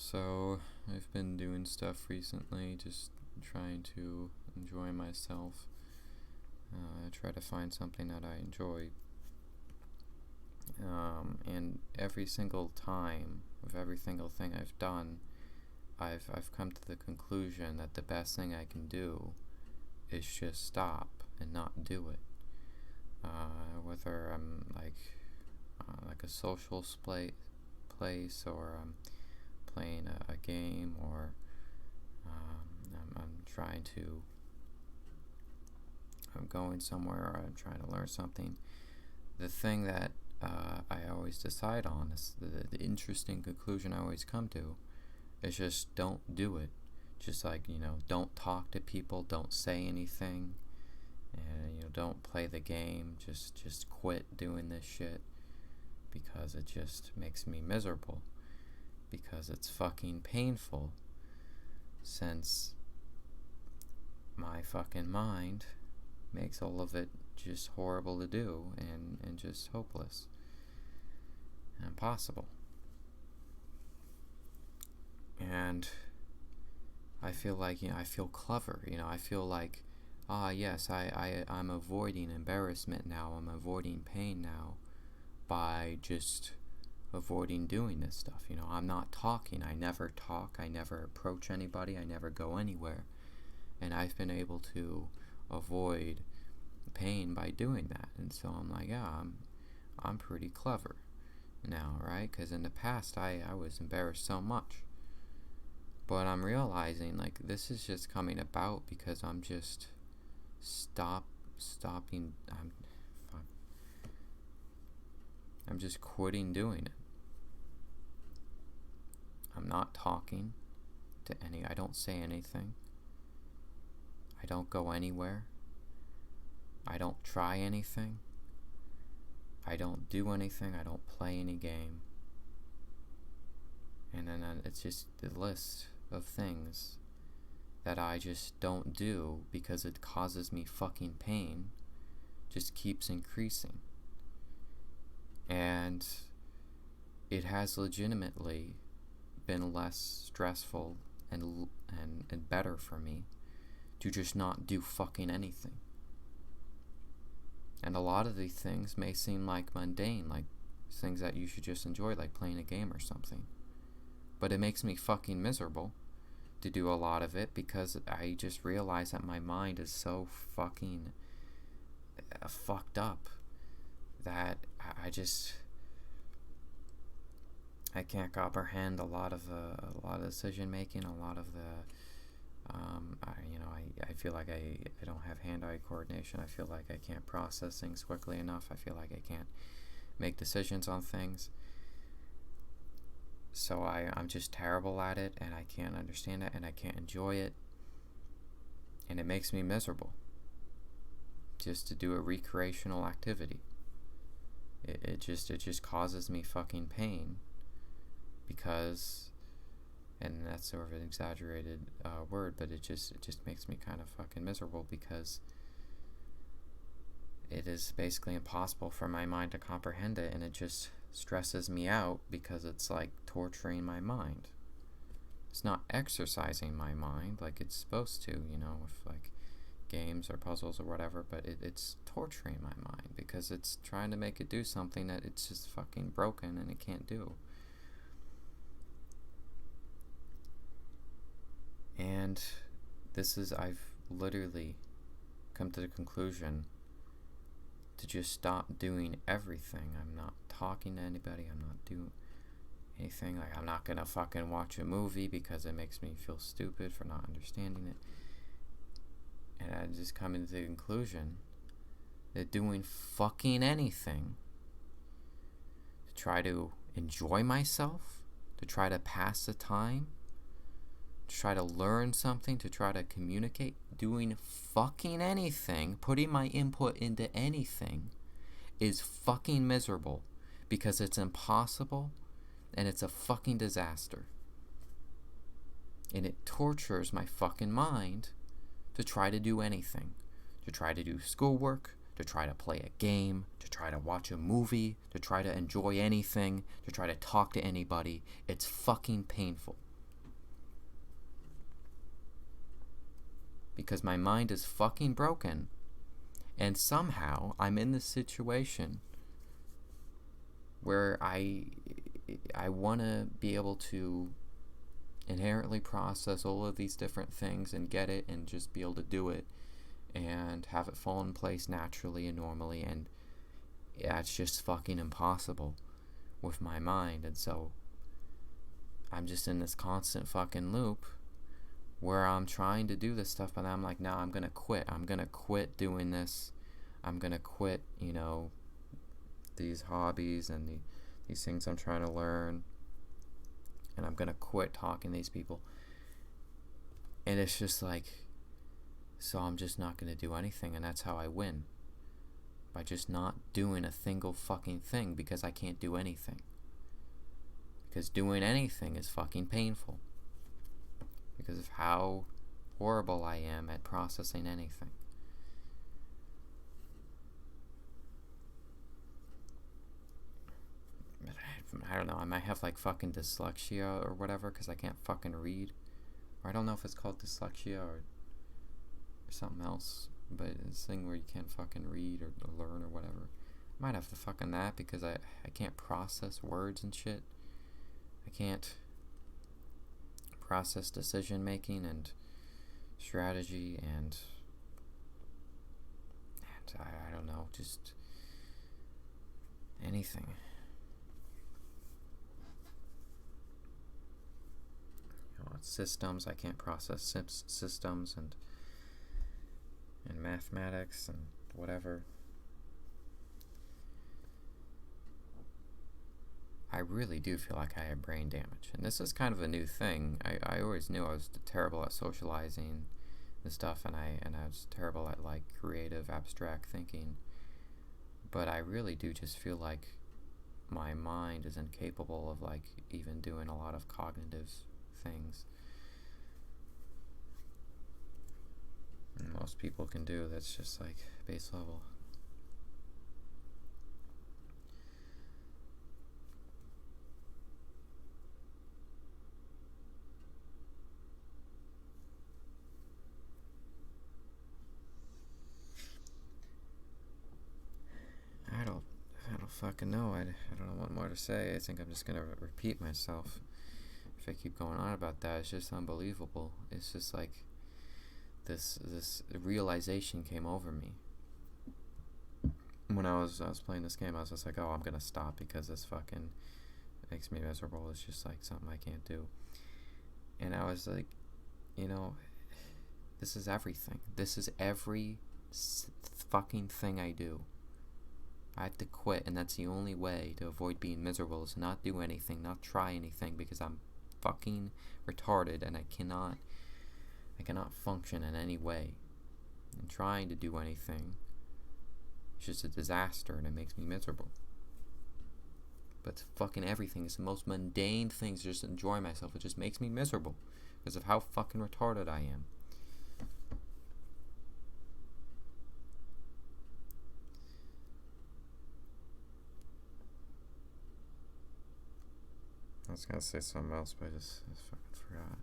So, I've been doing stuff recently, just trying to enjoy myself. Try to find something that I enjoy. And every single time, with every single thing I've done, I've come to the conclusion that the best thing I can do is just stop and not do it. Whether I'm like a social place, or I'm playing a game, or I'm going somewhere, or I'm trying to learn something. The thing that I always decide on is the interesting conclusion I always come to is just don't do it. Just don't talk to people, don't say anything, and don't play the game. Just quit doing this shit because it just makes me miserable. Because it's fucking painful, since my fucking mind makes all of it just horrible to do and just hopeless and impossible. And I feel like, I feel clever, I feel like, yes, I'm avoiding embarrassment now, I'm avoiding pain now by just avoiding doing this stuff. I'm not talking. I never talk. I never approach anybody. I never go anywhere. And I've been able to avoid pain by doing that. And so I'm like, yeah, I'm pretty clever now, right? Because in the past, I was embarrassed so much. But I'm realizing, this is just coming about because I'm just stopping. I'm just quitting doing it. I'm not talking to I don't say anything. I don't go anywhere. I don't try anything. I don't do anything. I don't play any game. And then it's just the list of things that I just don't do because it causes me fucking pain just keeps increasing. And it has legitimately been less stressful and better for me to just not do fucking anything. And a lot of these things may seem like mundane, like things that you should just enjoy, like playing a game or something. But it makes me fucking miserable to do a lot of it because I just realize that my mind is so fucking fucked up that I can't comprehend a lot of decision making, a lot of the I feel like I don't have hand-eye coordination. I feel like I can't process things quickly enough. I feel like I can't make decisions on things. So I'm just terrible at it, and I can't understand it, and I can't enjoy it, and it makes me miserable just to do a recreational activity. It just causes me fucking pain because, and that's sort of an exaggerated word, but it just makes me kind of fucking miserable because it is basically impossible for my mind to comprehend it, and it just stresses me out because it's like torturing my mind. It's not exercising my mind like it's supposed to, with like games or puzzles or whatever, but it's torturing my mind because it's trying to make it do something that it's just fucking broken and it can't do. And I've literally come to the conclusion to just stop doing everything. I'm not talking to anybody. I'm not doing anything. Like, I'm not gonna fucking watch a movie because it makes me feel stupid for not understanding it. And I just come to the conclusion that doing fucking anything to try to enjoy myself, to try to pass the time, to try to learn something, to try to communicate, doing fucking anything, putting my input into anything is fucking miserable because it's impossible and it's a fucking disaster. And it tortures my fucking mind to try to do anything, to try to do schoolwork, to try to play a game, to try to watch a movie, to try to enjoy anything, to try to talk to anybody. It's fucking painful. because my mind is fucking broken. And somehow I'm in this situation where I want to be able to inherently process all of these different things and get it and just be able to do it and have it fall in place naturally and normally, and yeah, it's just fucking impossible with my mind. And so I'm just in this constant fucking loop where I'm trying to do this stuff, but I'm like, no, I'm gonna quit. I'm gonna quit doing this. I'm gonna quit, these hobbies and these things I'm trying to learn. And I'm gonna quit talking to these people. And it's just like, so I'm just not gonna do anything, and that's how I win. By just not doing a single fucking thing, because I can't do anything. Because doing anything is fucking painful. Because of how horrible I am at processing anything. I don't know, I might have like fucking dyslexia or whatever, because I can't fucking read. Or I don't know if it's called dyslexia or something else, but it's a thing where you can't fucking read or learn or whatever. I might have to fucking that, because I can't process words and shit. I can't process decision making and strategy and I don't know, just anything. Systems, I can't process systems and mathematics and whatever. I really do feel like I have brain damage, and this is kind of a new thing. I always knew I was terrible at socializing and stuff, and I was terrible at like creative abstract thinking, but I really do just feel like my mind is incapable of like even doing a lot of cognitive things most people can do. That's just like base level. I don't fucking know. I don't know what more to say. I think I'm just gonna repeat myself if I keep going on about that. It's just unbelievable. It's just like this realization came over me when I was playing this game. I was just like, oh, I'm gonna stop because this fucking makes me miserable. It's just like something I can't do. And I was like, this is everything. This is every fucking thing I do. I have to quit, and that's the only way to avoid being miserable, is not do anything, not try anything, because I'm fucking retarded and I cannot function in any way. And trying to do anything, it's just a disaster, and it makes me miserable. But fucking everything is the most mundane things. Just enjoy myself. It just makes me miserable because of how fucking retarded I am. I was gonna say something else, but I just fucking forgot.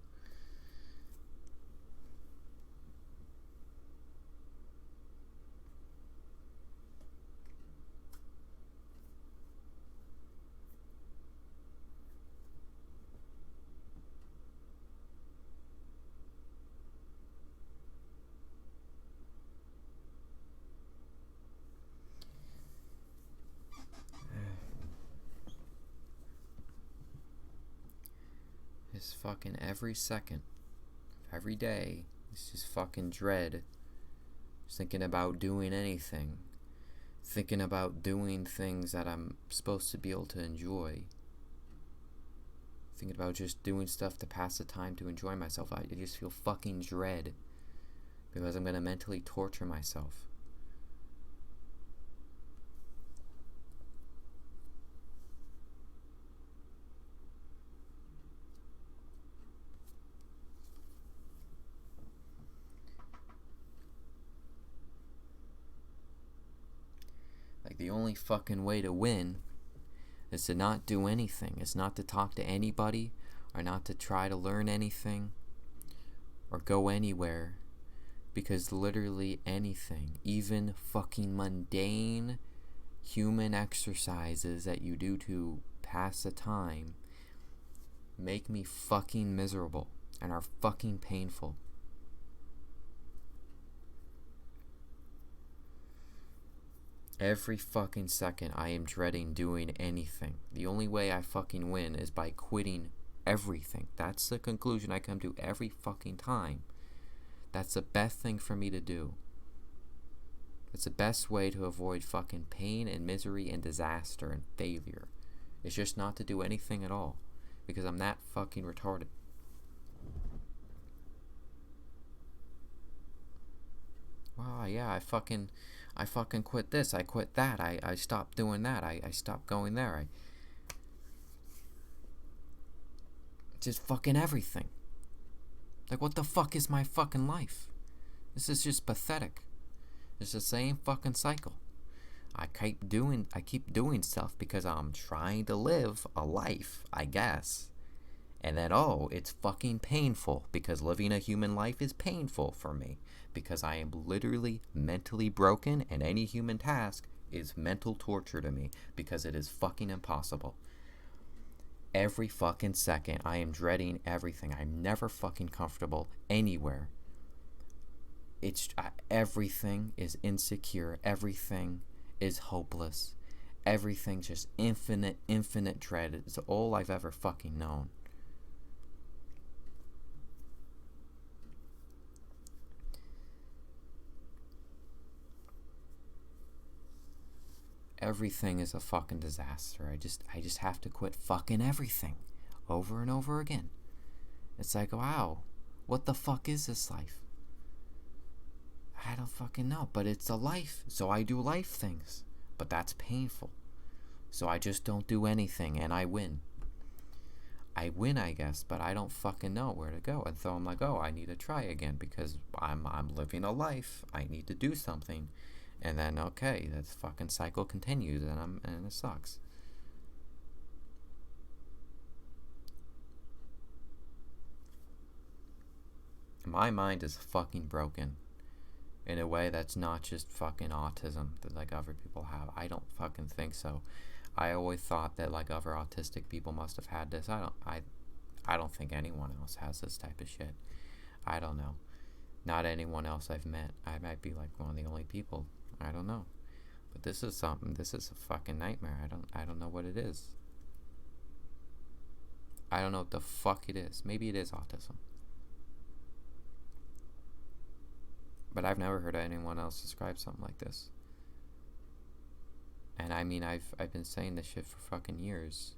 It's fucking every second, every day, it's just fucking dread. Just thinking about doing anything. Thinking about doing things that I'm supposed to be able to enjoy. Thinking about just doing stuff to pass the time, to enjoy myself. I just feel fucking dread because I'm gonna mentally torture myself. Like, the only fucking way to win is to not do anything. It's not to talk to anybody, or not to try to learn anything, or go anywhere. Because literally anything, even fucking mundane human exercises that you do to pass the time, make me fucking miserable and are fucking painful. Every fucking second I am dreading doing anything. The only way I fucking win is by quitting everything. That's the conclusion I come to every fucking time. That's the best thing for me to do. It's the best way to avoid fucking pain and misery and disaster and failure. It's just not to do anything at all. Because I'm that fucking retarded. Wow, yeah, I fucking quit this, I quit that, I stopped doing that, I stopped going there, I just fucking everything. Like, what the fuck is my fucking life? This is just pathetic. It's the same fucking cycle. I keep doing stuff because I'm trying to live a life, I guess. And then, oh, it's fucking painful because living a human life is painful for me because I am literally mentally broken, and any human task is mental torture to me because it is fucking impossible. Every fucking second I am dreading everything. I'm never fucking comfortable anywhere. Everything is insecure. Everything is hopeless. Everything's just infinite dread. It's all I've ever fucking known. Everything is a fucking disaster. I just have to quit fucking everything over and over again. It's like, wow, what the fuck is this life? I don't fucking know, but it's a life, so I do life things. But that's painful. So I just don't do anything and I win. I win, I guess, but I don't fucking know where to go. And so I'm like, oh, I need to try again because I'm living a life. I need to do something. And then, okay, that fucking cycle continues, and it sucks. My mind is fucking broken in a way that's not just fucking autism that like other people have. I don't fucking think so. I always thought that like other autistic people must have had this. I don't think anyone else has this type of shit. I don't know. Not anyone else I've met. I might be like one of the only people. I don't know. But this is something. This is a fucking nightmare. I don't know what it is. I don't know what the fuck it is. Maybe it is autism. But I've never heard anyone else describe something like this. And I mean, I've been saying this shit for fucking years.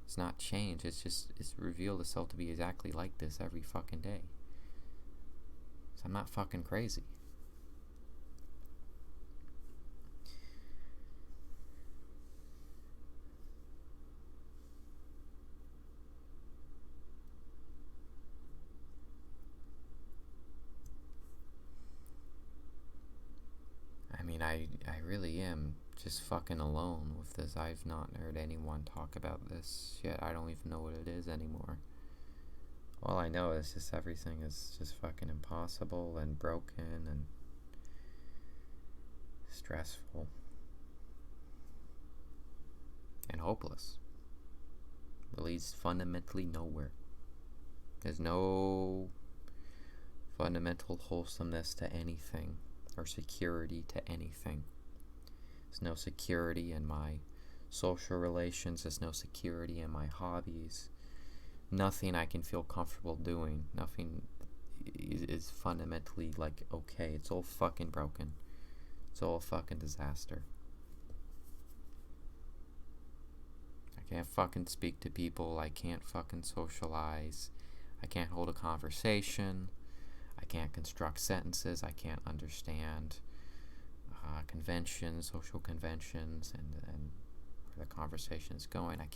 It's not changed. It's revealed itself to be exactly like this every fucking day. So I'm not fucking crazy. I mean, I really am just fucking alone with this. I've not heard anyone talk about this yet. I don't even know what it is anymore. All I know is just everything is just fucking impossible and broken and stressful and hopeless. It leads fundamentally nowhere. There's no fundamental wholesomeness to anything or security to anything. There's no security in my social relations. There's no security in my hobbies. Nothing I can feel comfortable doing. Nothing is fundamentally like okay. It's all fucking broken. It's all a fucking disaster. I can't fucking speak to people. I can't fucking socialize. I can't hold a conversation. I can't construct sentences. I can't understand conventions, social conventions, and where the conversation is going. I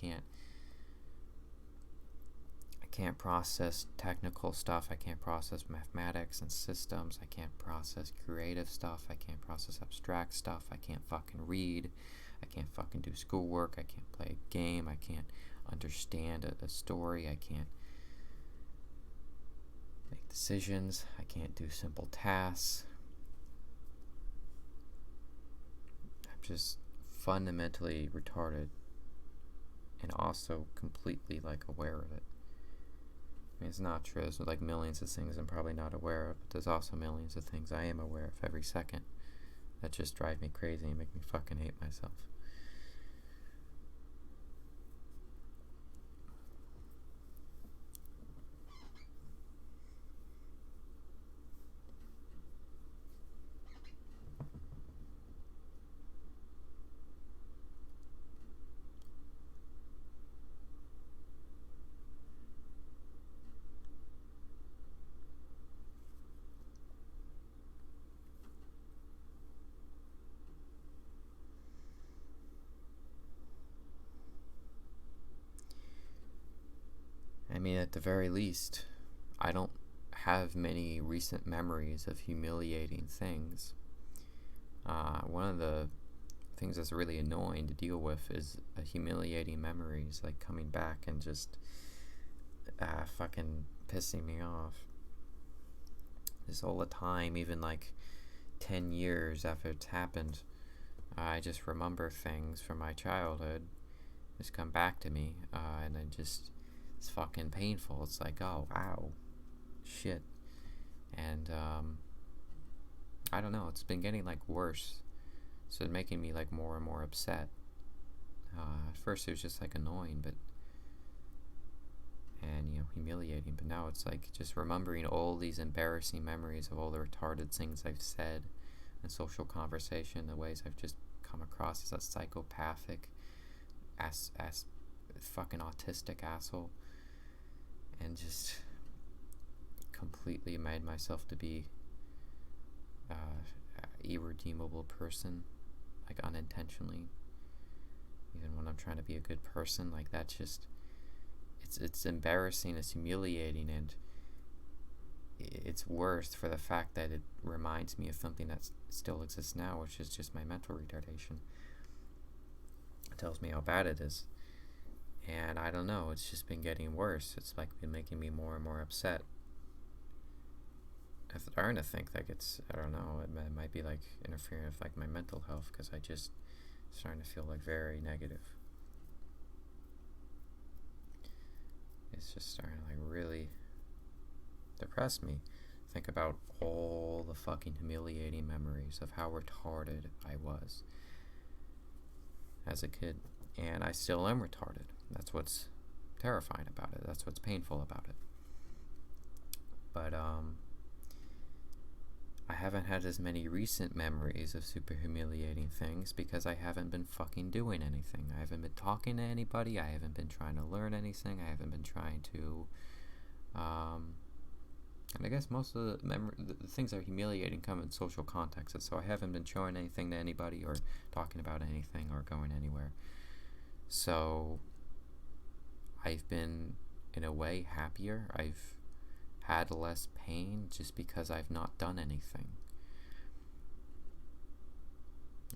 can't process technical stuff. I can't process mathematics and systems. I can't process creative stuff. I can't process abstract stuff. I can't fucking read. I can't fucking do schoolwork. I can't play a game. I can't understand a story. I can't make decisions. I can't do simple tasks. I'm just fundamentally retarded and also completely like aware of it. I mean, it's not true. There's like millions of things I'm probably not aware of, but there's also millions of things I am aware of every second that just drive me crazy and make me fucking hate myself. I mean, at the very least, I don't have many recent memories of humiliating things. One of the things that's really annoying to deal with is humiliating memories, like coming back and just fucking pissing me off. This all the time, even like 10 years after it's happened, I just remember things from my childhood just come back to me, and then just, it's fucking painful. It's like, oh, wow, shit. And, I don't know, it's been getting, like, worse. So it's making me, like, more and more upset. At first it was just, like, annoying, and, humiliating. But now it's, like, just remembering all these embarrassing memories of all the retarded things I've said in social conversation, the ways I've just come across as a psychopathic, fucking autistic asshole, and just completely made myself to be irredeemable person, like unintentionally, even when I'm trying to be a good person. Like, that's just, it's embarrassing, it's humiliating, and it's worse for the fact that it reminds me of something that still exists now, which is just my mental retardation. It tells me how bad it is. And I don't know, it's just been getting worse. It's like been making me more and more upset. I'm starting to think like it's, I don't know, it might be like interfering with like my mental health, because I just starting to feel like very negative. It's just starting to like really depress me. Think about all the fucking humiliating memories of how retarded I was as a kid. And I still am retarded. That's what's terrifying about it. That's what's painful about it. But, I haven't had as many recent memories of super humiliating things because I haven't been fucking doing anything. I haven't been talking to anybody. I haven't been trying to learn anything. I haven't been trying to, and I guess most of the things that are humiliating come in social contexts. So I haven't been showing anything to anybody or talking about anything or going anywhere. So I've been, in a way, happier. I've had less pain just because I've not done anything.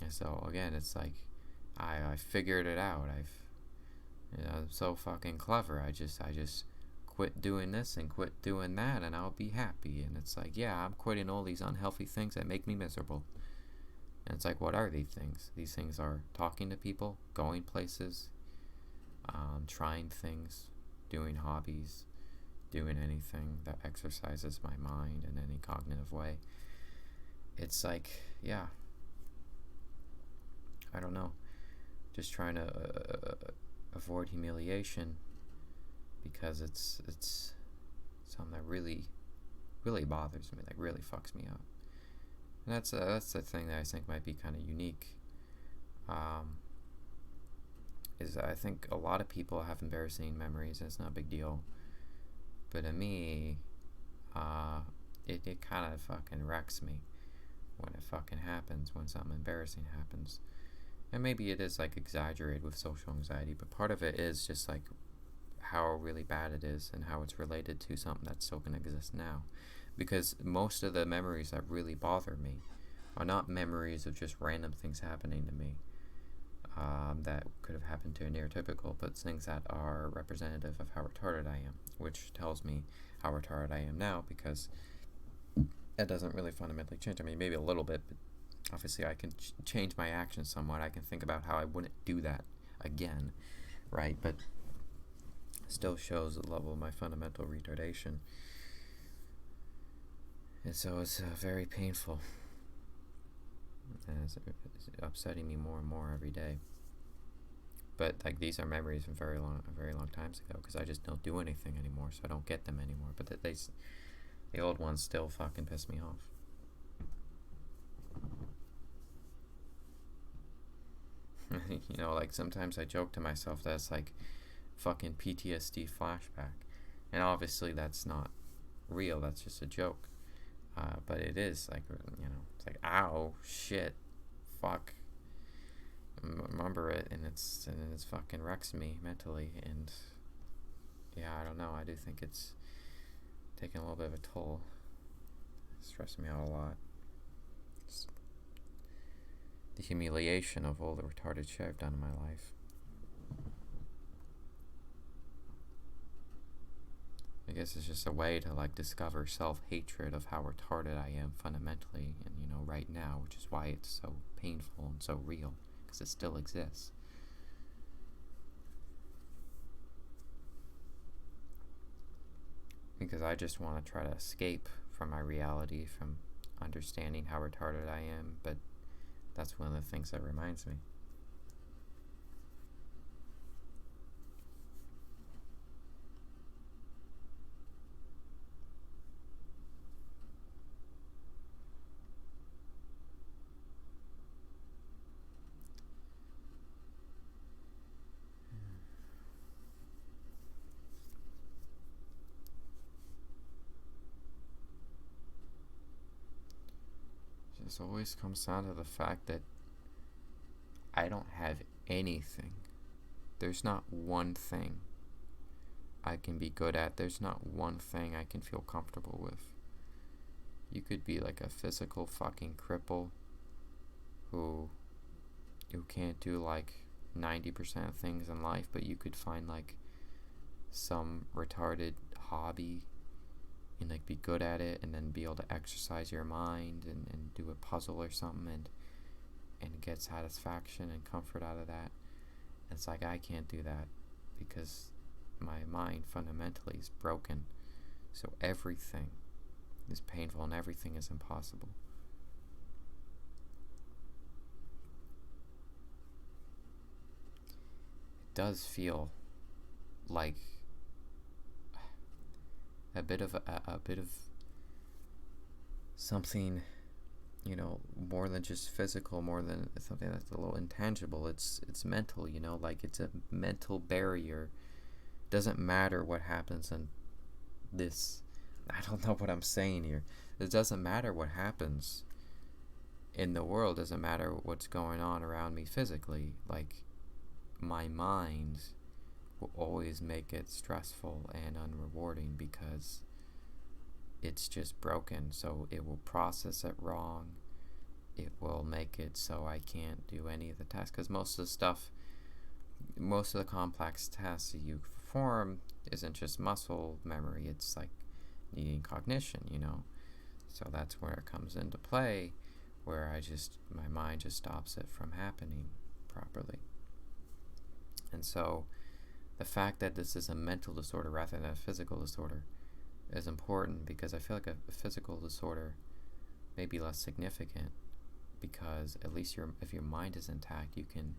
And so again, it's like I figured it out. I'm so fucking clever. I just quit doing this and quit doing that, and I'll be happy. And it's like, yeah, I'm quitting all these unhealthy things that make me miserable. And it's like, what are these things? These things are talking to people, going places, trying things, doing hobbies, doing anything that exercises my mind in any cognitive way. It's like, yeah, I don't know, just trying to avoid humiliation, because it's something that really bothers me, like really fucks me up. And that's the thing that I think might be kind of unique. Is I think a lot of people have embarrassing memories, and it's not a big deal. But to me, it kind of fucking wrecks me when it fucking happens, when something embarrassing happens. And maybe it is like exaggerated with social anxiety, but part of it is just like how really bad it is and how it's related to something that's still going to exist now. Because most of the memories that really bother me are not memories of just random things happening to me. that could have happened to a neurotypical, but things that are representative of how retarded I am, which tells me how retarded I am now, because it doesn't really fundamentally change. I mean, maybe a little bit, but obviously I can change my actions somewhat. I can think about how I wouldn't do that again, right? But still shows the level of my fundamental retardation. And so it's very painful. And it's upsetting me more and more every day. But like, these are memories from very long times ago, because I just don't do anything anymore, so I don't get them anymore. But the old ones still fucking piss me off. You know, like, sometimes I joke to myself that it's like fucking PTSD flashback, and obviously that's not real. That's just a joke. But it is, like, you know, it's like, ow, shit, fuck. Remember it, and it's fucking wrecks me mentally, and yeah, I don't know. I do think it's taking a little bit of a toll. It's stressing me out a lot. It's the humiliation of all the retarded shit I've done in my life. I guess it's just a way to, like, discover self-hatred of how retarded I am fundamentally, and, you know, right now, which is why it's so painful and so real, because it still exists. Because I just want to try to escape from my reality, from understanding how retarded I am, but that's one of the things that reminds me. This always comes down to the fact that I don't have anything. There's not one thing I can be good at. There's not one thing I can feel comfortable with. You could be like a physical fucking cripple who can't do like 90% of things in life, but you could find like some retarded hobby and like be good at it, and then be able to exercise your mind and do a puzzle or something, and get satisfaction and comfort out of that. And it's like, I can't do that because my mind fundamentally is broken. So everything is painful and everything is impossible. It does feel like a bit of something, you know, more than just physical, more than something that's a little intangible. It's mental, you know, like it's a mental barrier. Doesn't matter what happens in this, I don't know what I'm saying here. It doesn't matter what happens in the world, doesn't matter what's going on around me physically. Like, my mind will always make it stressful and unrewarding because it's just broken. So it will process it wrong. It will make it so I can't do any of the tasks, because most of the complex tasks that you perform isn't just muscle memory. It's like needing cognition, you know. So that's where it comes into play, where my mind just stops it from happening properly. And so the fact that this is a mental disorder rather than a physical disorder is important, because I feel like a physical disorder may be less significant, because at least if your mind is intact, you can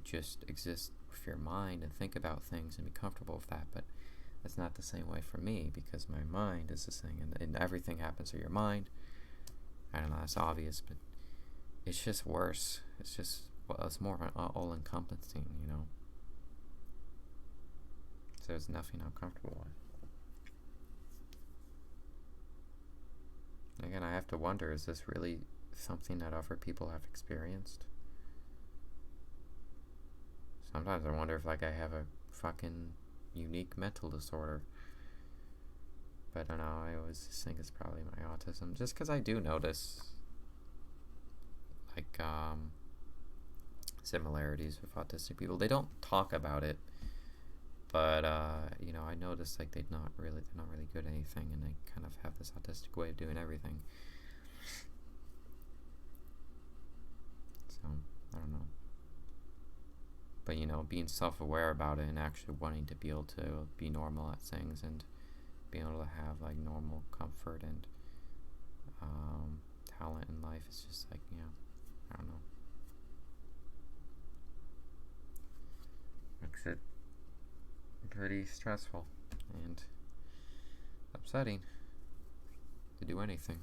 just exist with your mind and think about things and be comfortable with that. But that's not the same way for me, because my mind is this thing, and everything happens through your mind. I don't know, that's obvious, but it's just worse. It's more all-encompassing, you know. So there's nothing I'm comfortable with. Again, I have to wonder, is this really something that other people have experienced? Sometimes I wonder if, like, I have a fucking unique mental disorder. But I don't know, I always just think it's probably my autism. Just because I do notice, like, similarities with autistic people. They don't talk about it, but you know, I noticed like they're not really good at anything, and they kind of have this autistic way of doing everything. So I don't know. But you know, being self-aware about it and actually wanting to be able to be normal at things and being able to have like normal comfort and talent in life is just like, you know, I don't know. Makes it pretty stressful and upsetting to do anything.